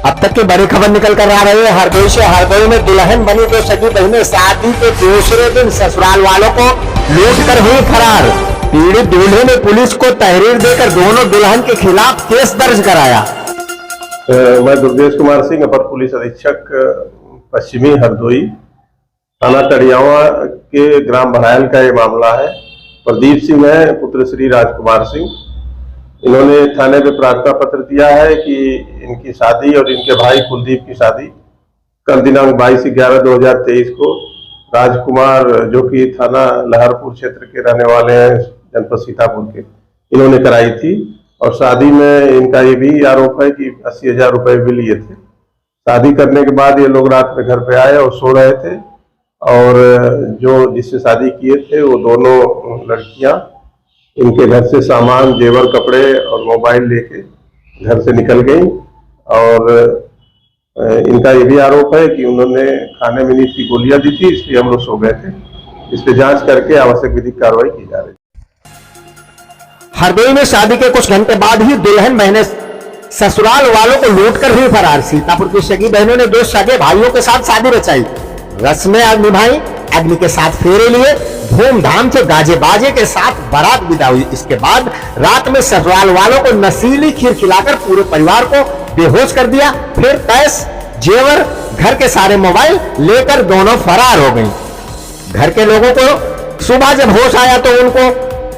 अब तक की बड़ी खबर निकल कर आ रही है हरदोई से। हरदोई में दुल्हन बनी तो सगी बहनें शादी के दूसरे दिन ससुराल वालों को लूट कर हुई फरार। पीड़ित दूल्हे ने पुलिस को तहरीर देकर दोनों दुल्हन के खिलाफ केस दर्ज कराया। मैं दुर्गेश कुमार सिंह, अपर पुलिस अधीक्षक पश्चिमी हरदोई, थाना टड़ियावा के ग्राम भरायल का ये मामला है। प्रदीप सिंह है, पुत्र श्री राजकुमार सिंह। इन्होंने थाने पे प्रार्थना पत्र दिया है कि इनकी शादी और इनके भाई कुलदीप की शादी कल दिनांक 22/11/2023 को राजकुमार, जो कि थाना लहरपुर क्षेत्र के रहने वाले हैं, जनपद सीतापुर के, इन्होंने कराई थी। और शादी में इनका ये भी आरोप है कि 80,000 रुपए भी लिए थे। शादी करने के बाद ये लोग रात में घर पे आए और सो रहे थे, और जो जिससे शादी किए थे वो दोनों लड़कियां इनके घर से सामान, जेवर, कपड़े और मोबाइल लेके घर से निकल गई। और इनका ये भी आरोप है कि उन्होंने खाने में नींद की गोलियां दी थी, इसलिए हम लोग सो गए थे। इस पे जांच करके आवश्यक विधिक कार्रवाई की जा रही है। हरदोई में शादी के कुछ घंटे बाद ही दुल्हन बहनें ससुराल वालों को लूटकर हुई फरार। सीतापुर की सगी बहनों ने दो सगे भाइयों के साथ शादी रचाई, रस्में निभाई, अग्नि के साथ फेरे लिए, धूमधाम से गाजे बाजे के साथ बारात विदा हुई। इसके बाद रात में ससुराल वालों को नशीली खीर खिलाकर पूरे परिवार को बेहोश कर दिया। फिर कैश, जेवर, घर के सारे मोबाइल लेकर दोनों फरार हो गई। घर के लोगों को सुबह जब होश आया तो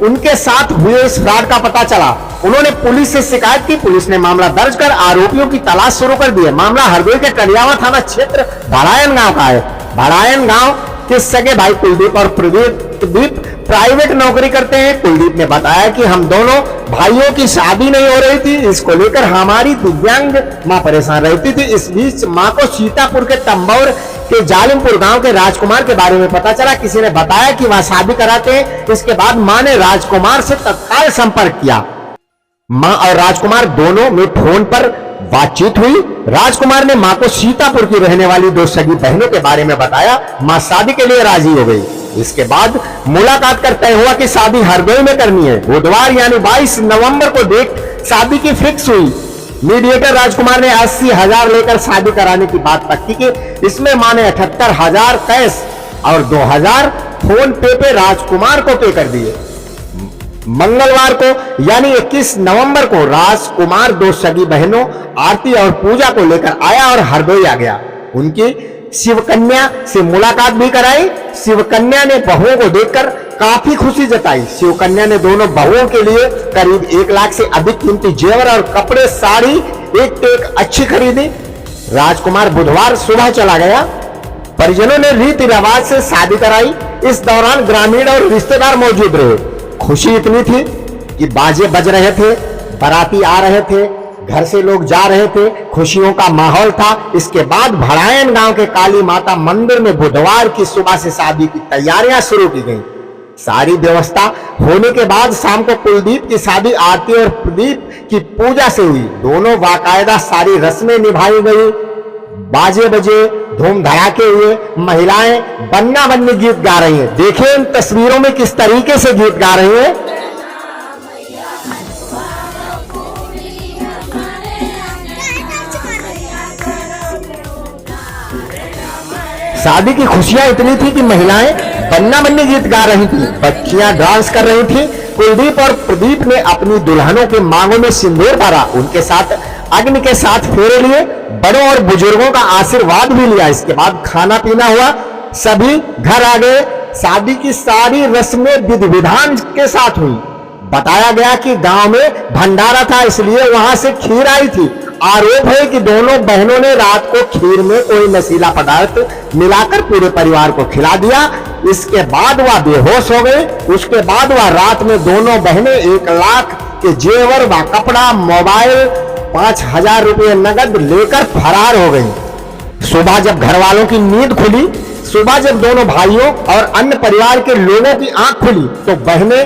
उनके साथ हुए इस फ्रॉड का पता चला। उन्होंने पुलिस से शिकायत की। पुलिस ने मामला दर्ज कर आरोपियों की तलाश शुरू कर दी है। मामला हरदोई के टड़ियावा थाना क्षेत्र भरायन गांव का है। भरायन गांव के सगे भाई कुलदीप और प्रदीप प्राइवेट नौकरी करते हैं। कुलदीप ने बताया कि हम दोनों भाइयों की शादी नहीं हो रही थी, इसको लेकर हमारी दिव्यांग मां परेशान रहती थी। इस बीच मां को सीतापुर के तंबौर के जालिमपुर गांव के राजकुमार के बारे में पता चला। किसी ने बताया कि वह शादी कराते हैं। इसके बाद मां ने राजकुमार से तत्काल संपर्क किया। मां और राजकुमार दोनों में फोन पर बातचीत हुई। राजकुमार ने मां को सीतापुर की रहने वाली दो सगी बहनों के बारे में बताया। मां शादी के लिए राजी हो गई। इसके बाद मुलाकात कर तय हुआ कि शादी हरदोई में करनी है। बुधवार यानी 22 नवंबर को डेट शादी की फिक्स हुई। मीडिएटर राजकुमार ने 80,000 लेकर शादी कराने की बात पक्की की। इसमें मां ने 78,000 कैश और 2,000 फोन पे राजकुमार को पे कर दिए। मंगलवार को यानी 21 नवंबर को राजकुमार दो सगी बहनों आरती और पूजा को लेकर आया और हरदोई आ गया। उनकी शिवकन्या से मुलाकात भी कराई। शिवकन्या ने बहुओं को देखकर काफी खुशी जताई। शिवकन्या ने दोनों बहुओं के लिए करीब 1 लाख से अधिक कीमती जेवर और कपड़े, साड़ी एक तो एक अच्छी खरीदी। राजकुमार बुधवार सुबह चला गया। परिजनों ने रीति रिवाज से शादी कराई। इस दौरान ग्रामीण और रिश्तेदार मौजूद रहे। खुशी इतनी थी कि बाजे बज रहे थे, बाराती आ रहे थे, घर से लोग जा रहे थे, खुशियों का माहौल था। इसके बाद भरायन गांव के काली माता मंदिर में बुधवार की सुबह से शादी की तैयारियां शुरू की गई। सारी व्यवस्था होने के बाद शाम को कुलदीप की शादी आरती और प्रदीप की पूजा से हुई। दोनों बाकायदा सारी रस्में निभाई गई। बाजे बजे, धूम धड़ाके हुए। महिलाएं बन्ना बन्नी गीत गा रही हैं। देखिए इन तस्वीरों में किस तरीके से गीत गा रही हैं। शादी की खुशियां इतनी थी कि महिलाएं बन्ना बन्नी गीत गा रही थी, बच्चियां डांस कर रही थी। कुलदीप और प्रदीप ने अपनी दुल्हनों के मांगों में सिंदूर भरा, उनके साथ अग्नि के साथ फेरे लिए, बड़ों और बुजुर्गों का आशीर्वाद भी लिया। इसके बाद खाना पीना हुआ, सभी घर आ गए। शादी की सारी रस्में विधि विधान के साथ हुई। बताया गया कि गांव में भंडारा था, इसलिए वहां से खीर आई थी। आरोप है कि दोनों बहनों ने रात को खीर में कोई नशीला पदार्थ मिलाकर पूरे परिवार को खिला दिया। इसके बाद वह बेहोश हो गए। उसके बाद वह रात में दोनों बहनें 1 लाख के जेवर व कपड़ा, मोबाइल, 5,000 रुपये नगद लेकर फरार हो गई। सुबह जब घर वालों की नींद खुली, सुबह जब दोनों भाइयों और अन्य परिवार के लोगों की आंख खुली, तो बहनें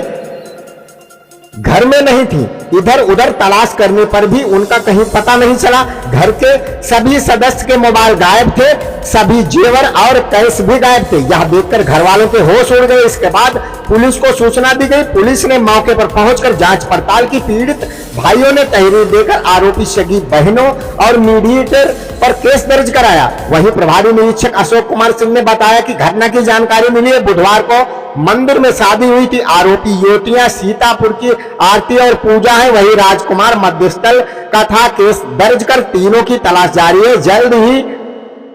घर में नहीं थी। इधर उधर तलाश करने पर भी उनका कहीं पता नहीं चला। घर के सभी सदस्य के मोबाइल गायब थे, सभी जेवर और कैश भी गायब थे। यह देखकर घर वालों के होश उड़ गए। इसके बाद पुलिस को सूचना दी गई। पुलिस ने मौके पर पहुंचकर जांच पड़ताल की। पीड़ित भाइयों ने तहरीर देकर आरोपी शगी बहनों और मीडिएटर पर केस दर्ज कराया। वहीं प्रभारी निरीक्षक अशोक कुमार सिंह ने बताया कि घटना की जानकारी मिली है। बुधवार को मंदिर में शादी हुई थी। आरोपी युवतियां सीतापुर की आरती और पूजा है। वही राजकुमार मध्यस्थल का था। केस दर्ज कर तीनों की तलाश जारी है। जल्द ही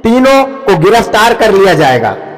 तीनों को गिरफ्तार कर लिया जाएगा।